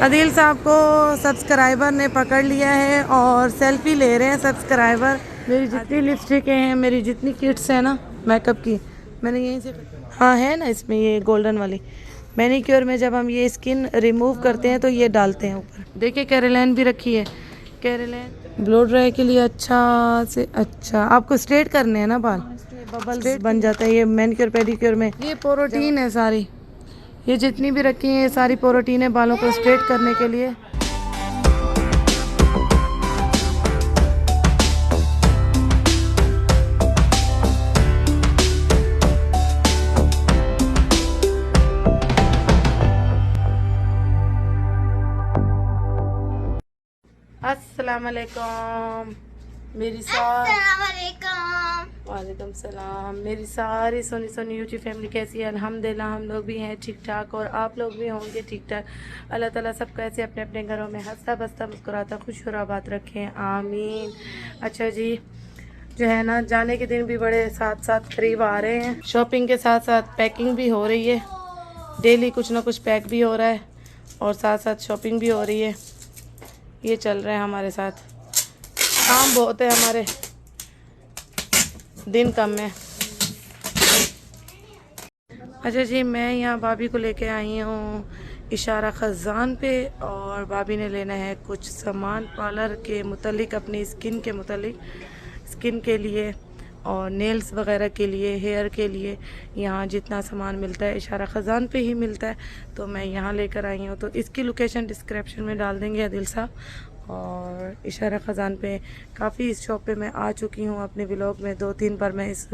अदील साहब को सब्सक्राइबर ने पकड़ लिया है और सेल्फी ले रहे हैं सब्सक्राइबर। मेरी जितनी लिपस्टिक हैं, मेरी जितनी किट्स हैं ना मेकअप की, मैंने यहीं से, हाँ है ना इसमें ये गोल्डन वाली मैनीक्योर में जब हम ये स्किन रिमूव करते हैं तो ये डालते हैं ऊपर। देखिए कैरेलाइन भी रखी है, कैरेलाइन ब्लो ड्राई के लिए अच्छा से अच्छा। आपको स्ट्रेट करने हैं ना बाल, बबल्स बन जाता है ये मैनीक्योर पेडिक्योर में। ये प्रोटीन है सारी, ये जितनी भी रखी हैं ये सारी प्रोटीन है बालों को स्ट्रेट करने के लिए। अस्सलाम वालेकुम मेरी वालेकुम सलाम। मेरी सारी सोनी सोनी यूट्यूब फैमिली कैसी है? अल्हम्दुलिल्लाह हम लोग भी हैं ठीक ठाक और आप लोग भी होंगे ठीक ठाक। अल्लाह ताला सब कैसे अपने अपने घरों में हंसता बसता मुस्कुराता खुश और आबाद रखें, आमीन। अच्छा जी, जो है ना जाने के दिन भी बड़े साथ साथ करीब आ रहे हैं। शॉपिंग के साथ साथ पैकिंग भी हो रही है, डेली कुछ ना कुछ पैक भी हो रहा है और साथ साथ शॉपिंग भी हो रही है। ये चल रहा है हमारे साथ, काम बहुत है हमारे, दिन कम है। अच्छा जी, मैं यहाँ भाभी को लेके आई हूँ इशारा ख़ज़ान पे और भाभी ने लेना है कुछ सामान पार्लर के मुतालिक, अपनी स्किन के मुतालिक, स्किन के लिए और नेल्स वगैरह के लिए, हेयर के लिए। यहाँ जितना सामान मिलता है इशारा ख़ज़ान पे ही मिलता है, तो मैं यहाँ लेकर आई हूँ। तो इसकी लोकेशन डिस्क्रिप्शन में डाल देंगे आदिल साहब। और इशारा ख़ज़ान पे काफ़ी, इस शॉप पे मैं आ चुकी हूँ, अपने व्लॉग में 2-3 बार मैं इस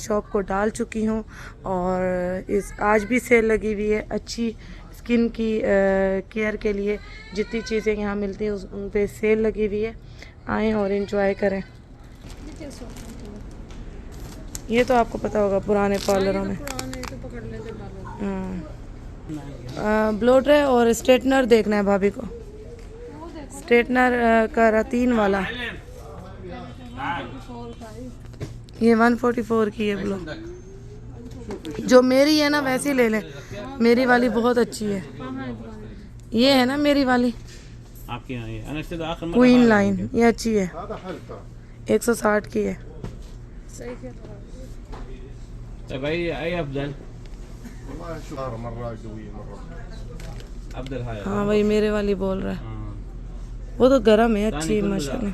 शॉप को डाल चुकी हूँ। और इस आज भी सेल लगी हुई है अच्छी स्किन की केयर के लिए, जितनी चीज़ें यहाँ मिलती हैं उन पे सेल लगी हुई है। आएँ और इंजॉय करें। ये तो आपको पता होगा पुराने पार्लरों में। ब्लो ड्राई और स्ट्रेटनर देखना है भाभी को, स्ट्रेटनर का रतीन वाला, ये 144 की है ब्लो। जो मेरी है ना वैसी ले लें, मेरी वाली बहुत अच्छी है। ये है ना मेरी वाली क्वीन लाइन, ये अच्छी है, 160 की है। हाँ भाई मेरे वाली बोल रहा है, वो तो गर्म है, अच्छी माशाल्लाह।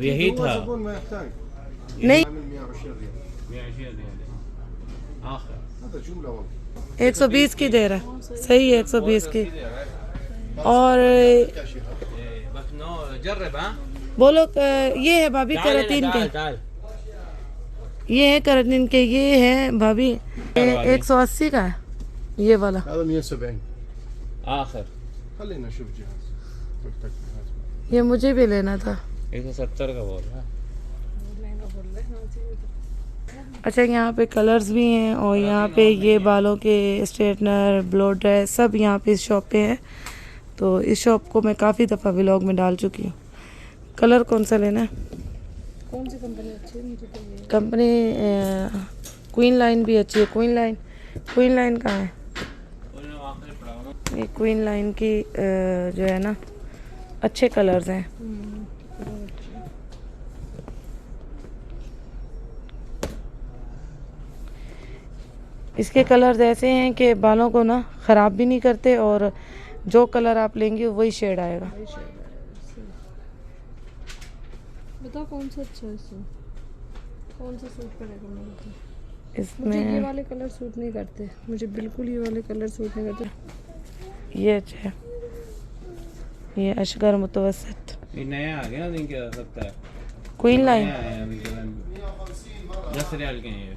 यही था नहीं 120 की दे रहा है, सही है 120 की। और बोलो ये है भाभी कराटीन के, ये है कराटीन के, ये है भाभी 180 का है ये वाला। आखिर ये मुझे भी लेना था, 170 का बोल रहा है। अच्छा यहाँ पे कलर्स भी हैं और यहाँ पे ये बालों के स्ट्रेटनर, ब्लो ड्राई सब यहाँ पे इस शॉप पे है। तो इस शॉप को मैं काफ़ी दफ़ा व्लॉग में डाल चुकी हूँ। कलर कौन सा लेना है? कौन सी कंपनी अच्छी है? मुझे तो कंपनी क्वीन लाइन भी अच्छी है। क्वीन लाइन कहाँ है? ये क्वीन लाइन की जो है ना अच्छे कलर्स हैं। इसके कलर्स ऐसे हैं कि बालों को ना ख़राब भी नहीं करते और जो कलर आप लेंगे वही शेड आएगा। बताओ कौन सा अच्छा है, इसमें कौन सा सूट करेगा मेरे को? इसमें मुझे ये वाले कलर सूट नहीं करते, मुझे बिल्कुल ये वाले कलर सूट नहीं करते। ये अच्छा है, ये अशगर मुतवसत, ये नया आ गया दिन क्या सकता है, क्वीन लाइन 10 रियाल के हैं ये।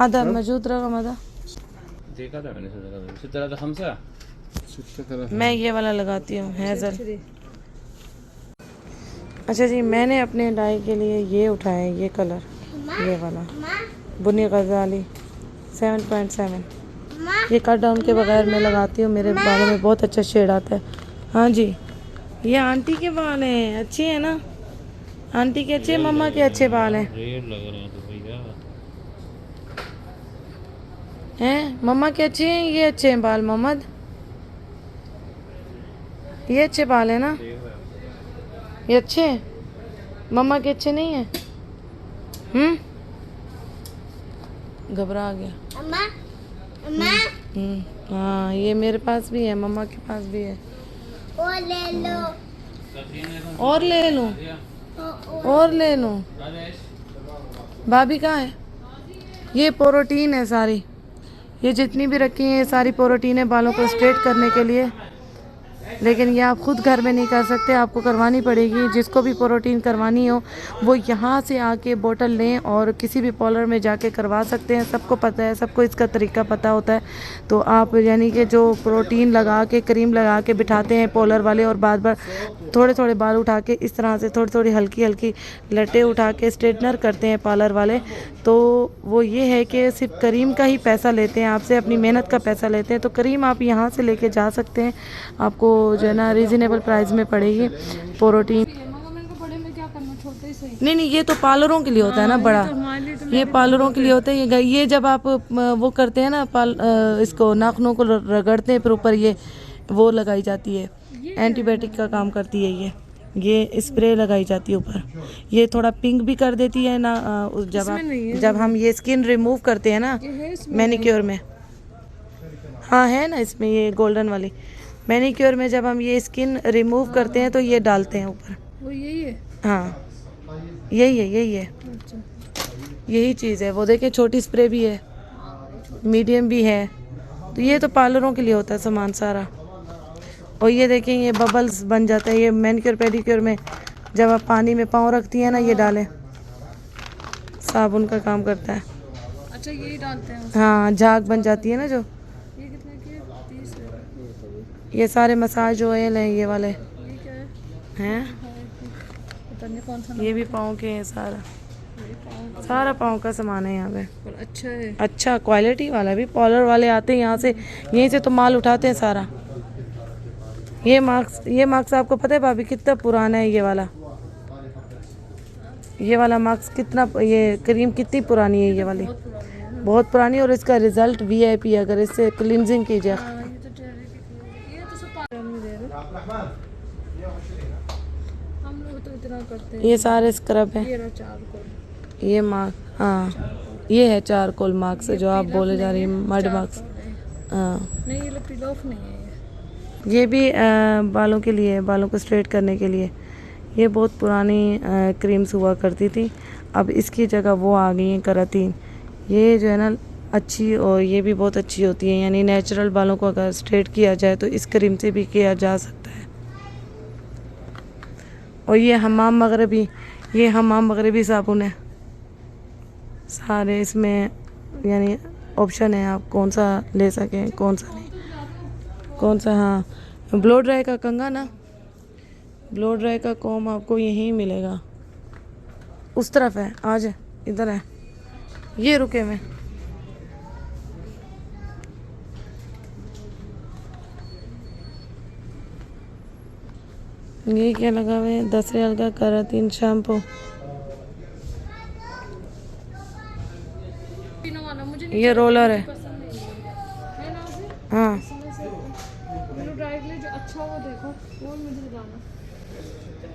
आधा मौजूद रकम आधा। देखा था मैंने 635। मैं ये वाला लगाती हूँ हेजल। अच्छा जी, मैंने अपने डाई के लिए ये उठाया, ये कलर, ये वाला बुनी गजाली 7.7। ये कट डाउन के बगैर मैं लगाती हूँ, मेरे बालों में बहुत अच्छा शेड आता है। हाँ जी, ये आंटी के बाल हैं, अच्छे हैं ना? आंटी के अच्छे, मम्मा के अच्छे बाल हैं। रेड लग रहे हैं तो भैया। हैं मम्मा के अच्छे हैं, ये अच्छे हैं बाल मोहम्मद, ये अच्छे बाल है ना? ये अच्छे हैं, मम्मा के अच्छे नहीं है? घबरा गया। हाँ, ये मेरे पास भी है, मम्मा के पास भी है। और ले लो। और ले लूं? और ले लूं? भाभी कहाँ है? ये प्रोटीन है सारी, ये जितनी भी रखी हैं ये सारी प्रोटीन है बालों को स्ट्रेट करने के लिए। लेकिन ये आप खुद घर में नहीं कर सकते, आपको करवानी पड़ेगी। जिसको भी प्रोटीन करवानी हो वो यहाँ से आके बोतल लें और किसी भी पार्लर में जाके करवा सकते हैं। सबको पता है, सबको इसका तरीका पता होता है। तो आप यानी कि जो प्रोटीन लगा के, क्रीम लगा के बिठाते हैं पार्लर वाले, और बार बार थोड़े थोड़े बाल उठा के इस तरह से थोड़ी थोड़ी हल्की हल्की लटें उठा के स्ट्रेटनर करते हैं पार्लर वाले, तो वो ये है कि सिर्फ क्रीम का ही पैसा लेते हैं आपसे, अपनी मेहनत का पैसा लेते हैं। तो क्रीम आप यहाँ से लेके जा सकते हैं, आपको जो है ना रीज़नेबल प्राइस में पड़ेगी प्रोटीन। नहीं नहीं, ये तो पार्लरों के लिए होता है ना बड़ा, ये पार्लरों के लिए होता है। ये जब आप वो करते हैं ना इसको नाखूनों को रगड़ते हैं फिर ऊपर ये वो लगाई जाती है, एंटीबायोटिक का काम करती है। ये स्प्रे लगाई जाती है ऊपर, ये थोड़ा पिंक भी कर देती है ना। जब हम ये स्किन रिमूव करते हैं ना मैनिक्योर में, हाँ है ना इसमें ये गोल्डन वाली मैनिक्योर में, जब हम ये स्किन रिमूव करते हैं तो ये डालते हैं ऊपर। वो यही है? हाँ यही है। अच्छा, यही चीज़ है। वो देखिए छोटी स्प्रे भी है, मीडियम भी है। तो ये तो पार्लरों के लिए होता है सामान सारा। और ये देखें ये बबल्स बन जाता है, ये मैनिक्योर पेडिक्योर में जब आप पानी में पाँव रखती हैं ना, ये डालें, साबुन का काम करता है। अच्छा यही डालते हैं? हाँ, झाग बन जाती है ना जो। ये कितने की है? 30 है। ये सारे मसाज ऑयल हैं ये वाले, ये क्या है? हैं पता नहीं कौन सा ये भी पाँव के हैं, सारा पाँव का सामान है यहाँ पे। पर अच्छा है, अच्छा क्वालिटी वाला भी। पार्लर वाले आते हैं यहाँ से, यहीं से तो माल उठाते हैं सारा। ये मार्क्स आपको पता है भाभी कितना पुराना है? ये वाला मार्क्स कितना, ये क्रीम कितनी पुरानी है ये वाली, बहुत पुरानी। और इसका रिजल्ट VIP अगर इससे क्लींजिंग कीजिए। ये तो सब पार्लर में दे रहे, हम लोग तो इतना करते हैं। ये सारे स्क्रब हैं, ये रहा चारकोल, ये मार्क्स, हाँ ये है चारकोल मार्क्स जो आप बोले जा रही है, मड मार्क्स। हाँ नहीं ये पिल ऑफ नहीं है ये भी बालों के लिए, बालों को स्ट्रेट करने के लिए। ये बहुत पुरानी क्रीम्स हुआ करती थी, अब इसकी जगह वो आ गई हैं करातीन। ये जो है ना अच्छी, और ये भी बहुत अच्छी होती है। यानी नेचुरल बालों को अगर स्ट्रेट किया जाए तो इस क्रीम से भी किया जा सकता है। और ये हमाम मगरबी साबुन है सारे, इसमें यानी ऑप्शन है आप कौन सा ले सकें कौन सा नहीं, कौन सा। हाँ ब्लो ड्राई का कंघा ना, ब्लो ड्राई का कॉम आपको यहीं मिलेगा, उस तरफ है, आज इधर है, ये रुके में। ये क्या लगा हुआ है? 10 रियाल का करातीन शैम्पू। ये रोलर है, हाँ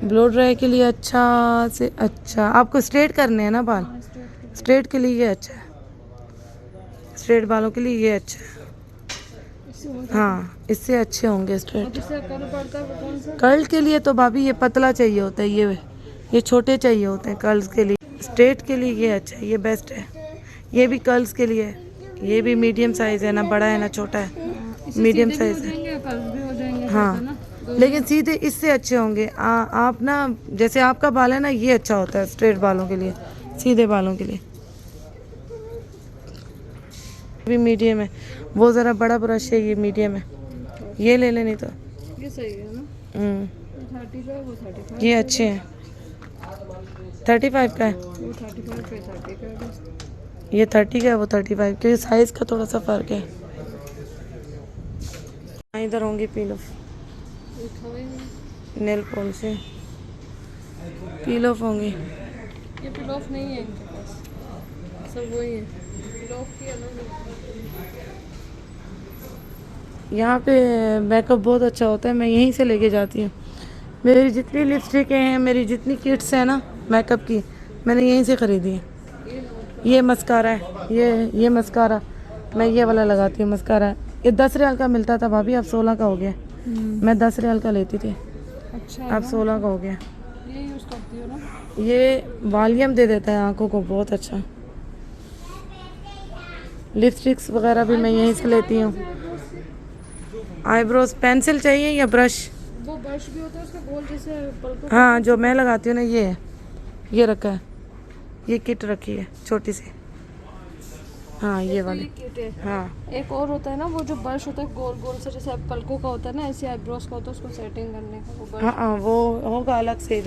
ब्लो ड्राई के लिए अच्छा से अच्छा। आपको स्ट्रेट करने हैं ना बाल, स्ट्रेट के लिए ये अच्छा है, स्ट्रेट बालों के लिए ये अच्छा है। हाँ इससे अच्छे होंगे स्ट्रेट। कर्ल के लिए तो भाभी ये पतला चाहिए होता है, ये छोटे चाहिए होते हैं कर्ल्स के लिए। स्ट्रेट के लिए ये अच्छा है, ये बेस्ट है। ये भी कर्ल्स के लिए, ये भी मीडियम साइज़ है, ना बड़ा है ना छोटा है, मीडियम साइज़ है। हाँ लेकिन सीधे इससे अच्छे होंगे। आप ना जैसे आपका बाल है ना, ये अच्छा होता है स्ट्रेट बालों के लिए, सीधे बालों के लिए। भी मीडियम है, वो ज़रा बड़ा ब्रश है, ये मीडियम है, ये ले लेनी तो ये सही है ना। 30 का वो 35। ये अच्छे हैं, 35 का है, वो 35 पे 30 का है बस। ये 30 का है, वो 35, क्योंकि साइज़ का थोड़ा सा फ़र्क है। इधर होंगी पिलो, ये खावे नहीं। नेल पॉलिश से पिलो होंगी। ये पिलोफ नहीं है इनके पास, सब वही है। पिलोफ की अलग है। यहाँ पे मेकअप बहुत अच्छा होता है, मैं यहीं से लेके जाती हूँ। मेरी जितनी लिपस्टिकें हैं, मेरी जितनी किट्स हैं ना मेकअप की, मैंने यहीं से ख़रीदी है। ये मस्कारा है, ये मस्कारा मैं ये वाला लगाती हूँ मस्कारा। ये 10 रियाल का मिलता था भाभी, अब 16 का हो गया। मैं 10 रियाल का लेती थी, अच्छा है अब ना? 16 का हो गया। ये यूज़ करती हो ना? ये वॉल्यूम दे देता है आंखों को, बहुत अच्छा। लिपस्टिक्स वगैरह भी मैं यहीं से लेती हूँ। आईब्रोज पेंसिल चाहिए या ब्रश? वो ब्रश भी होता है उसका गोल जैसे पलकों। हाँ, जो मैं लगाती हूँ ना ये है, ये रखा है, ये किट रखी है छोटी सी। हाँ ये वाली, किट है। हाँ एक और होता है ना वो जो ब्रश होता है गोल गोल से, जैसे पलकों का होता है ना, ऐसे आईब्रोज का होता है, उसको सेटिंग करने का वो ब्रश। हाँ वो होगा अलग से,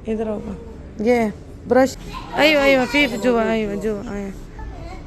इधर होगा ये ब्रश। अयो अयो फीफ जो आयो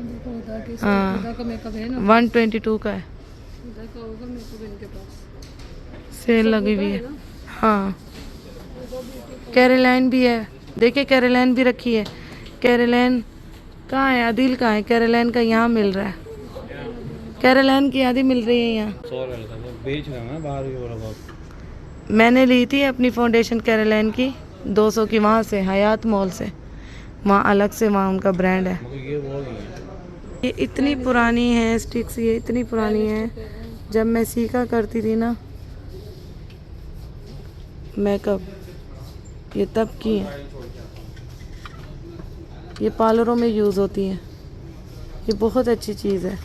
देखो उधर के हाँ। उधर का मेकअप है ना, 122 का है, उधर का होगा मेकअप इनके पास। सेल लगी हुई है। ना हाँ कैरोलाइन भी है, देखिए कैरोलाइन भी रखी है। कैरोलाइन कहाँ है? आदिल कहाँ है? कैरोलाइन का यहाँ मिल रहा है, कैरोलाइन की आदि मिल रही है यहाँ। 100 बेच रहा है बाहर भी बोला बाप। मैंने ली थी अपनी फाउंडेशन कैरोलाइन की 200 की, वहाँ से हयात मॉल से, वहाँ अलग से वहाँ उनका ब्रांड है। मगर ये वो नहीं है। ये इतनी पुरानी है स्टिक्स, ये इतनी पुरानी है, जब मैं सीखा करती थी ना मेकअप, ये तब की है। ये पार्लरों में यूज़ होती हैं, ये बहुत अच्छी चीज़ है।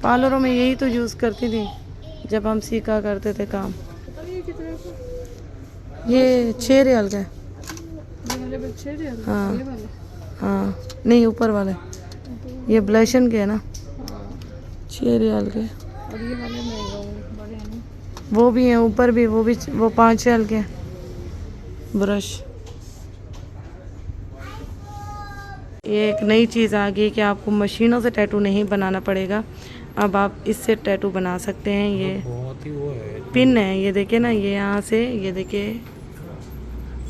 पार्लरों में यही तो यूज़ करती थी जब हम सीखा करते थे काम। पता नहीं ये कितने का, ये 6 रियाल का है। ये वाले बच्चे हैं हाँ। ये वाले। हाँ नहीं, ऊपर वाले, ये ब्लशन के है ना, हाँ 6 रियाल के। और ये वाले महंगे होंगे, बड़े हैं ना। वो भी हैं ऊपर भी, वो 5 रियाल के हैं। ब्रश, ये एक नई चीज़ आ गई कि आपको मशीनों से टैटू नहीं बनाना पड़ेगा, अब आप इससे टैटू बना सकते हैं। ये बहुत ही वो है। पिन है, ये देखिए ना, ये यहाँ से ये देखिए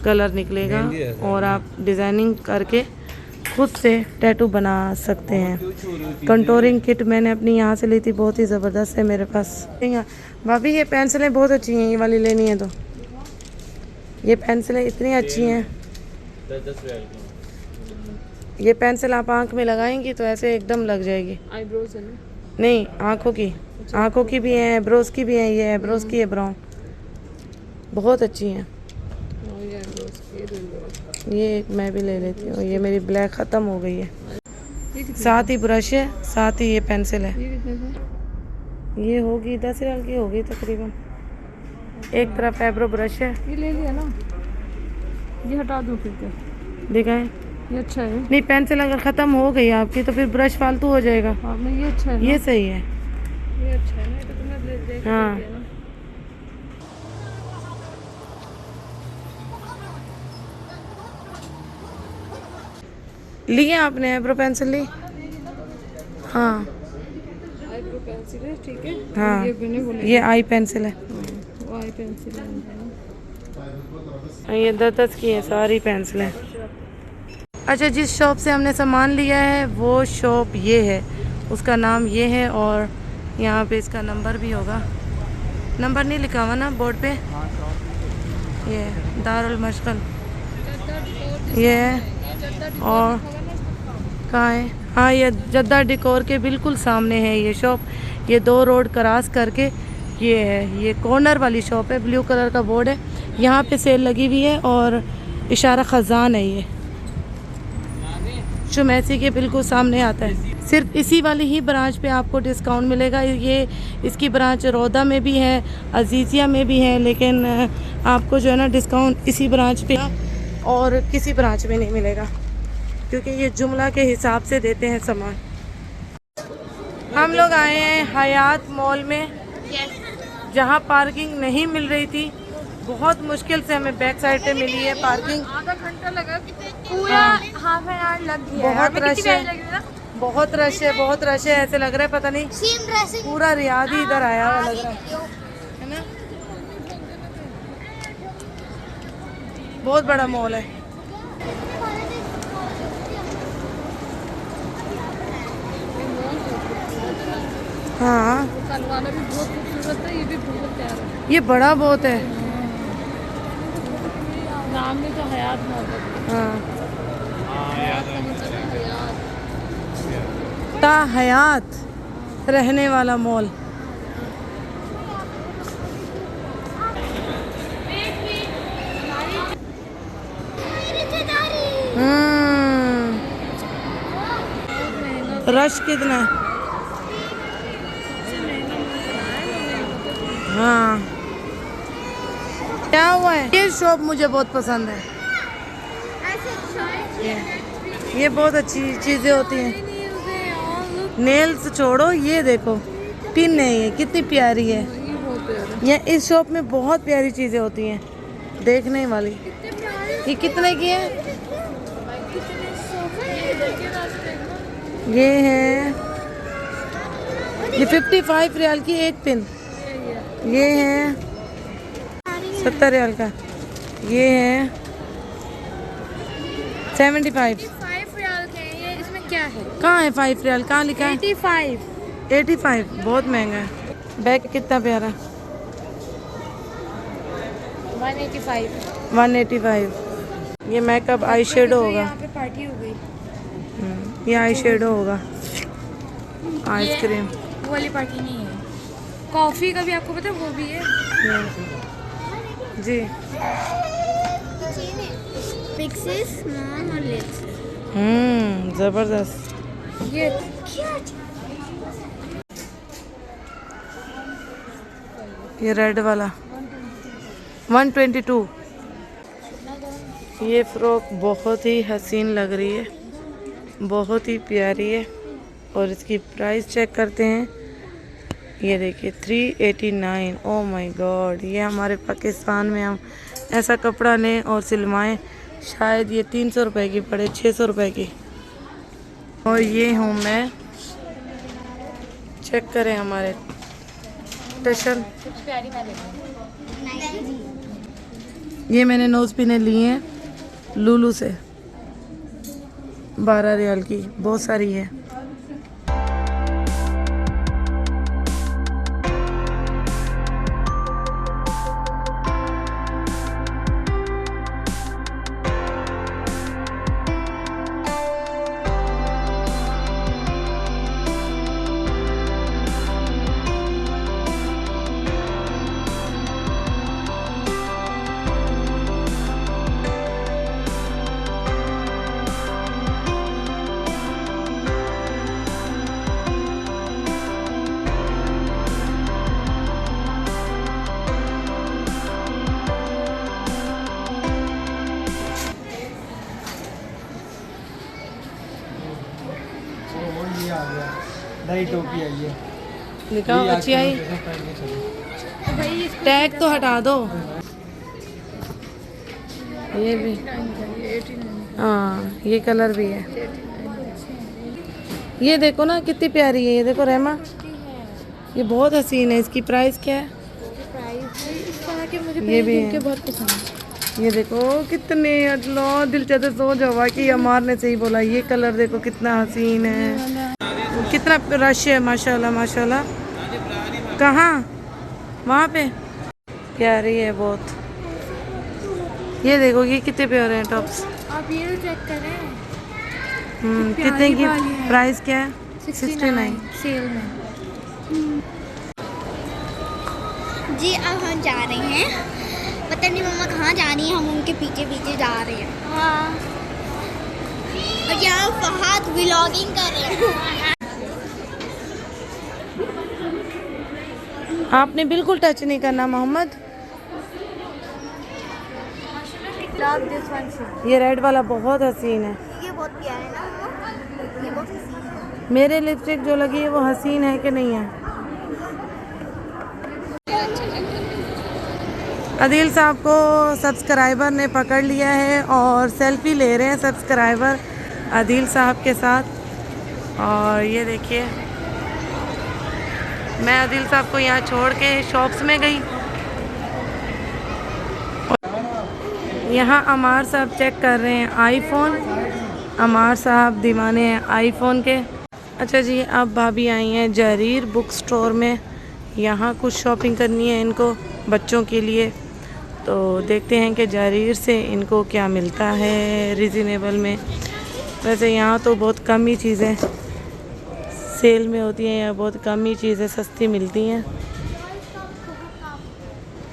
कलर निकलेगा और आप डिज़ाइनिंग करके खुद से टैटू बना सकते हैं। कंटोरिंग किट मैंने अपनी यहाँ से ली थी, बहुत ही ज़बरदस्त है मेरे पास। भाभी ये पेंसिलें बहुत अच्छी हैं, ये वाली लेनी है तो ये पेंसिलें इतनी अच्छी हैं। 10 रियाल की। ये पेंसिल आप आँख में लगाएंगी तो ऐसे एकदम लग जाएगी। आईब्रोज है ना। नहीं, आँखों की भी हैं, आईब्रोज की भी हैं। ये आईब्रोज की है ब्राउन, बहुत अच्छी हैं। और ये आईब्रोज ये दो। ये एक मैं भी ले लेती हूँ, ये मेरी ब्लैक ख़त्म हो गई है। ये कितने साथ ही ब्रश है, साथ ही ये पेंसिल है। ये कितने का? ये होगी 10 रियाल की होगी तकरीबन। एक तरफ आईब्रो ब्रश है, ये ले लिया ना, ये हटा दूँ फिर क्या? दिखाएं। ये अच्छा है। नहीं, पेंसिल अगर ख़त्म हो गई आपकी तो फिर ब्रश फालतू हो जाएगा। हाँ नहीं ये अच्छा है ना? ये सही है। ये अच्छा है ना, ये तो तुमने देख हाँ। लिया ना। लिए आपने आईब्रो पेंसिल ली? हाँ आईब्रो पेंसिल है, ठीक है। हाँ, ये मैंने वो ले ये आई पेंसिल है। वो आई पेंसिल है। ये 10 की है सारी पेंसिलें। अच्छा, जिस शॉप से हमने सामान लिया है वो शॉप ये है, उसका नाम ये है और यहाँ पे इसका नंबर भी होगा। नंबर नहीं लिखा हुआ ना बोर्ड पे? ये दारुल मशगल ये है। और कहाँ है? हाँ, ये जद्दा डिकोर के बिल्कुल सामने है ये शॉप। ये 2 रोड क्रॉस करके ये है, ये कॉर्नर वाली शॉप है। ब्लू कलर का बोर्ड है, यहाँ पे सेल लगी हुई है और इशारा ख़ज़ान है। ये शुमैसी के बिल्कुल सामने आता है। सिर्फ इसी वाली ही ब्रांच पे आपको डिस्काउंट मिलेगा। ये इसकी ब्रांच रौदा में भी है, अजीज़िया में भी है, लेकिन आपको जो है ना डिस्काउंट इसी ब्रांच पे और किसी ब्रांच में नहीं मिलेगा, क्योंकि ये जुमला के हिसाब से देते हैं सामान। हम लोग आए हैं हयात मॉल में, जहाँ पार्किंग नहीं मिल रही थी। बहुत मुश्किल से हमें बैक साइड पे मिली है पार्किंग। आधा घंटा लगा, पूरा हाफ एन आवर लग गया। बहुत रश है, बहुत रश है, बहुत रश है। ऐसे लग रहा है पता नहीं पूरा रियाद ही इधर आया हुआ लग रहा है ना। बहुत बड़ा मॉल है। हाँ, कल वाला भी बहुत खूबसूरत है, ये भी बहुत प्यारा है। ये बड़ा बहुत है। नाम में तो हयात मॉल है। हाँ, हयात। ता हयात रहने वाला मॉल। रश कितना है। हाँ, क्या हुआ है? ये शॉप मुझे बहुत पसंद है। ये बहुत अच्छी चीजें होती हैं। नेल्स छोड़ो, ये देखो पिन है, ये कितनी प्यारी है। ये इस शॉप में बहुत प्यारी चीजें होती हैं देखने वाली। ये कितने की है? ये है, ये 55 रियाल की एक पिन। ये है 70 रियाल का। ये है 75 रियाल के। ये इसमें क्या है? कहाँ है 5 रियाल? कहाँ लिखा है? 85। बहुत महंगा है। बैग कितना प्यारा, 185। ये मेकअप आई शेडो होगा। यहाँ पे पार्टी हो गई। ये आई शेडो होगा। आइसक्रीम वो वाली पार्टी नहीं है। कॉफी का भी आपको पता है, वो भी है जी। पिक्सेस मॉम और लिप्स। जबरदस्त। ये ये रेड वाला 122। ये फ्रॉक बहुत ही हसीन लग रही है, बहुत ही प्यारी है। और इसकी प्राइस चेक करते हैं। ये देखिए 389। ओह माय गॉड, ये हमारे पाकिस्तान में हम ऐसा कपड़ा लें और सिलवाएं, शायद ये 300 रुपए की पड़े, 600 रुपए की। और ये हूँ मैं, चेक करें हमारे टशन। ये मैंने नोज पिने लिए हैं लुलू से, 12 रियाल की, बहुत सारी है। नई टोपी आई है। दिखाओ, अच्छी आई। टैग तो हटा दो। ये भी, हाँ ये कलर भी है। ये देखो ना कितनी प्यारी है। ये देखो रहमा, ये बहुत हसीन है। इसकी प्राइस क्या है? इस तरह के मुझे ये भी है। बहुत पसंद है। ये देखो कितने, अल्लाह दिल चाहते सो जावा कि अमार ने सही बोला। ये कलर देखो कितना हसीन है, कितना रश है। माशाल्लाह माशाल्लाह। कहाँ? वहाँ पे प्यारी है बहुत। ये देखो ये कितने प्यारे हैं टॉप्स। आप ये चेक करें, कितने की वाली है। प्राइस क्या है? 69 सेल में। जी अब हम जा रहे हैं, पता नहीं मम्मा कहाँ जा रही है, हम उनके पीछे पीछे जा रहे हैं। हाँ, और यहाँ फहद व्लॉगिंग कर रहे हैं। आपने बिल्कुल टच नहीं करना Mohammed. love this one too. ये रेड वाला बहुत हसीन है। ये बहुत प्यारा है ना मम्मा? ये बहुत हसीन है। मेरे लिपस्टिक जो लगी है वो हसीन है कि नहीं है? अदील साहब को सब्सक्राइबर ने पकड़ लिया है और सेल्फी ले रहे हैं सब्सक्राइबर अदील साहब के साथ। और ये देखिए मैं अदील साहब को यहाँ छोड़ के शॉप्स में गई। यहाँ अमार साहब चेक कर रहे हैं आईफोन। अमार साहब दीवाने हैं आईफोन के। अच्छा जी, अब भाभी आई हैं जरीर बुक स्टोर में। यहाँ कुछ शॉपिंग करनी है इनको बच्चों के लिए, तो देखते हैं कि जरीर से इनको क्या मिलता है रिजनेबल में। वैसे यहाँ तो बहुत कम ही चीज़ें सेल में होती हैं, या बहुत कम ही चीज़ें सस्ती मिलती हैं।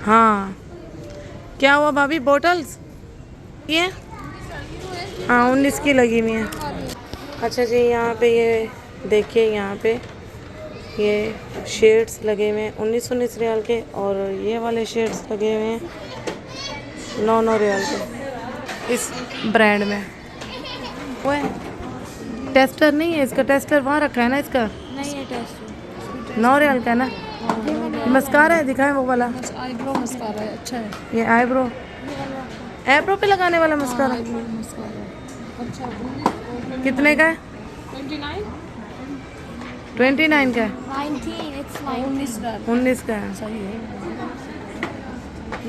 हाँ, क्या हुआ भाभी? बोटल्स ये हाँ 19 की लगी हुई है। अच्छा जी, यहाँ पे ये देखिए, यहाँ पे ये शेड्स लगे हुए हैं 19 रियाल के, और ये वाले शेड्स लगे हुए हैं 9 रियाल के इस ब्रांड में। वो है टेस्टर नहीं है इसका, टेस्टर वहाँ रखा है ना इसका। नहीं है टेस्ट 9 रियाल का है ना। मस्कारा है, दिखाएं वो वाला। आईब्रो मस्कारा है, अच्छा है। ये आईब्रो पे लगाने वाला मस्कारा आईब्रो मस्कारा अच्छा। कितने का है? 29 का है। 19, it's 19 का है। सही है।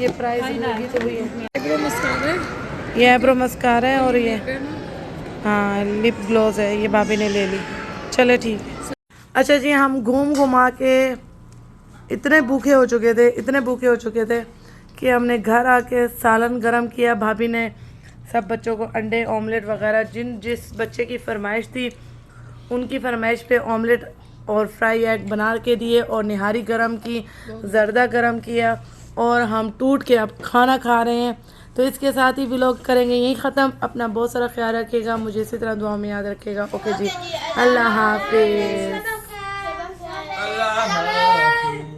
ये प्राइस लगी तो वही है। आईब्रो मस्कारा है, ये आईब्रो मस्कारा है और ये हाँ लिप ग्लॉस है, ये भाभी ने ले ली। चले ठीक है। अच्छा जी, हम घूम घुमा के इतने भूखे हो चुके थे कि हमने घर आके सालन गरम किया। भाभी ने सब बच्चों को अंडे ऑमलेट वगैरह, जिस बच्चे की फरमाइश थी उनकी फरमाइश पे ऑमलेट और फ्राई एग बना के दिए, और निहारी गरम की, ज़र्दा गरम किया, और हम टूट के अब खाना खा रहे हैं। तो इसके साथ ही व्लॉग करेंगे यहीं ख़त्म। अपना बहुत सारा ख्याल रखिएगा, मुझे इसी तरह दुआ में याद रखिएगा। ओके जी, अल्लाह हाफिज़। अल्लाह हाफ़िज़।